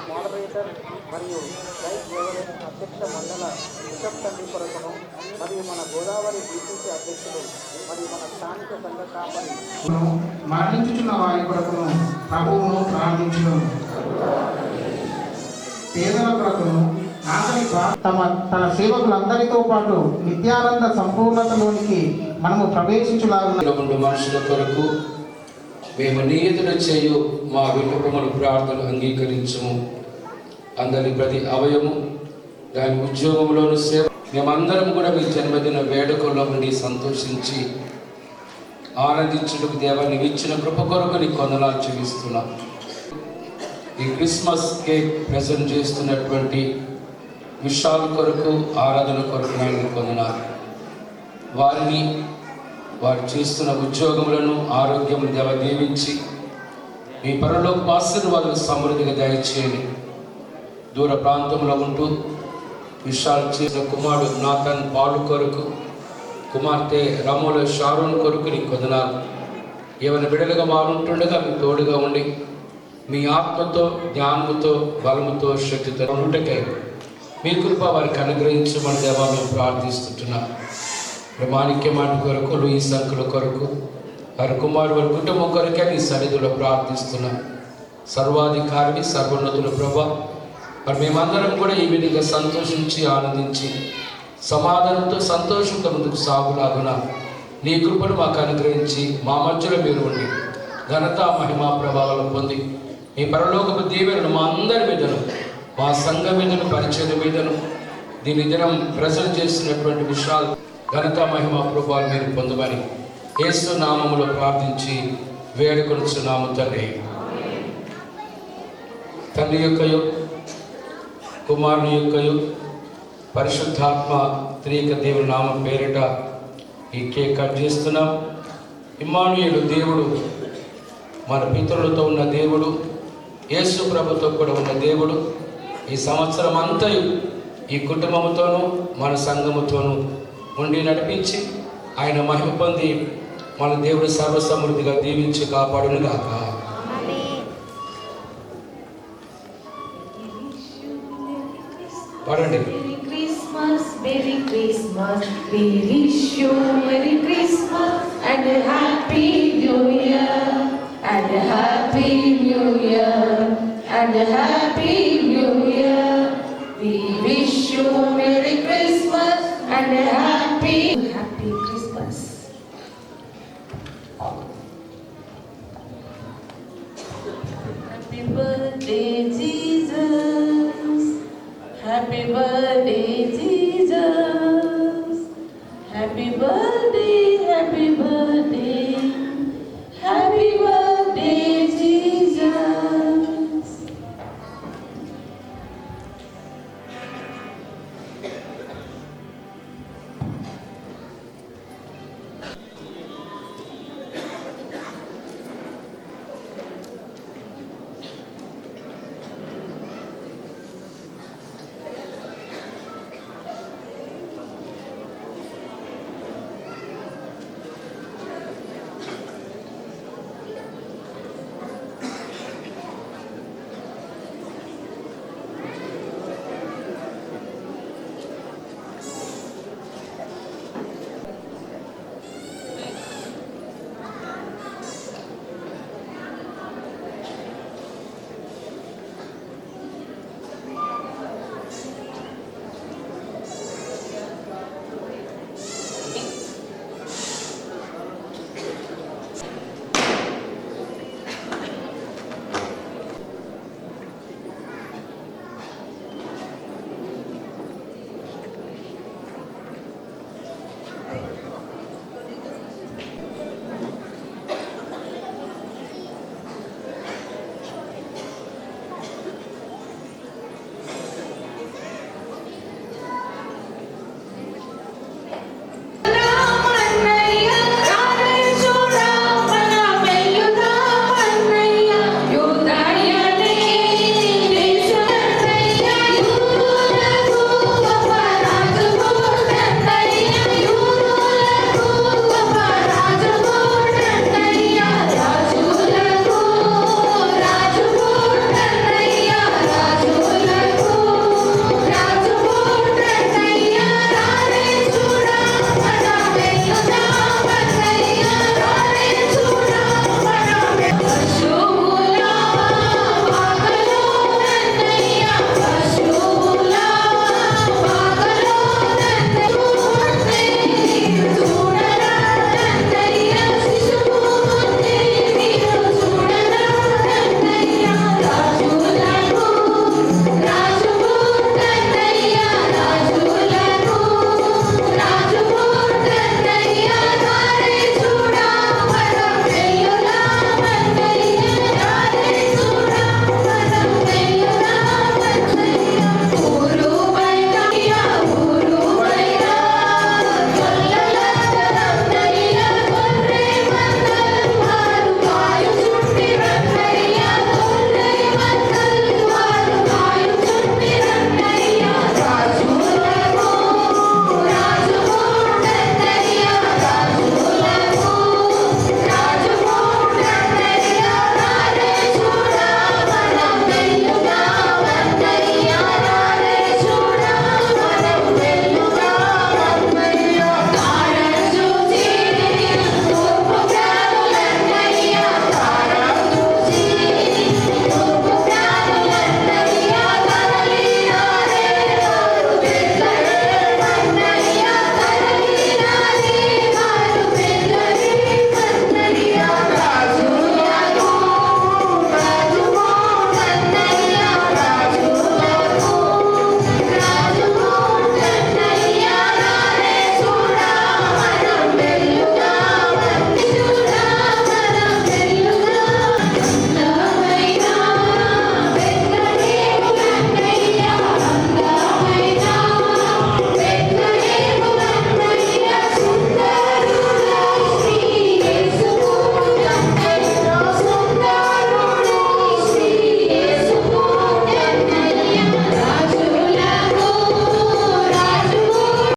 Moderator మరియు right reverend అధ్యక్ష మండల బిషప్ తండ్రి కొరకును మరియు మన గోదావరి బీసీసీ అధ్యక్షులు మరియు మన స్థానిక సంఘ కాపరి మరణించుచున్న వారి కొరకును ప్రభువును ప్రార్థించును. పేదల కొరకును తన సేవకులందరితో పాటు నిత్యానంద సంపూర్ణతలోనికి మనము ప్రవేశించులాగా మనుషుల కొరకు మేము నియతులు చేయు మా విన్నపములు ప్రార్థనలు అంగీకరించము. అందరి ప్రతి అవయము దాని ఉద్యోగంలోను సేవ మేమందరం కూడా మీ జన్మదిన వేడుకల్లో ఉండి సంతోషించి ఆనందించుటకు దేవాన్ని ఇచ్చిన కృప కొరకు నీకు వందనాలు చెల్లిస్తున్నాం. ఈ క్రిస్మస్ కేక్ ప్రజెంట్ చేస్తున్నటువంటి విషయాల కొరకు ఆరాధన కొరకు నేను పొందినారు. వారిని వారు చేస్తున్న ఉద్యోగములను ఆరోగ్యము దేవ దీవించి మీ పరలోక ఆశీర్వాదాలు సమృద్ధిగా దయచేయండి. దూర ప్రాంతంలో ఉంటూ విషయాలు చేసిన కుమారుడు నాథన్ పాలు కొరకు, కుమార్తె రమోల షారూన్ కొరకు నీకు వందనాలు. ఏమైనా బిడలుగా వారుంటుండగా మీ తోడుగా ఉండి మీ ఆత్మతో జ్ఞానముతో బలముతో శక్తితో ఉంటకై మీ కృప వారికి అనుగ్రహించమని దేవా మేము ప్రార్థిస్తుంటున్నాం. ప్రమాణిక్య మాట కొరకు లూయిస్ అంకుల కొరకు వారి కుమారు వారి కుటుంబం కొరకే నీ సన్నిధిలో ప్రార్థిస్తున్నాం. సర్వాధికారిని సర్వోన్నతుల ప్రభా మరి మేమందరం కూడా ఈ విధంగా సంతోషించి ఆనందించి సమాధానంతో సంతోషంతో ముందుకు సాగులాగున నీ కృపను మాకు అనుగ్రహించి మా మధ్యలో మీరు ఉండి ఘనత మహిమా ప్రభావాలను పొంది మీ పరలోకపు దీవెనను మా అందరి మీదను, మా సంఘ మీదను, పరిచయం మీదను, దీని దినం ప్రజలు చేస్తున్నటువంటి విషయాలు ఘనత మహిమా ప్రభావాలు మీరు పొందమని యేసు నామములో ప్రార్థించి వేడుకొనుచున్నాము తండ్రి. తండ్రి యొక్కయు కుమారుని యొక్కయు పరిశుద్ధాత్మ త్రియేక దేవుని నామం పేరిట ఈ కేక్ కట్ చేస్తున్నాం. ఇమ్మానుయేలు దేవుడు మన పితరులతో ఉన్న దేవుడు, యేసు ప్రభుతో కూడా ఉన్న దేవుడు ఈ సంవత్సరం అంతయు ఈ కుటుంబంతోనూ మన సంఘముతోనూ ఉండి నడిపించి ఆయన మహిమ పొంది మన దేవుడు సర్వసమృద్ధిగా దీవించి కాపాడును గాక. పాడండి. Merry Christmas, we wish you Merry Christmas and a Happy New Year, and a Happy New Year, and a Happy New Year. We wish you Merry Christmas and a Happy Christmas. Happy birthday Jesus, happy birthday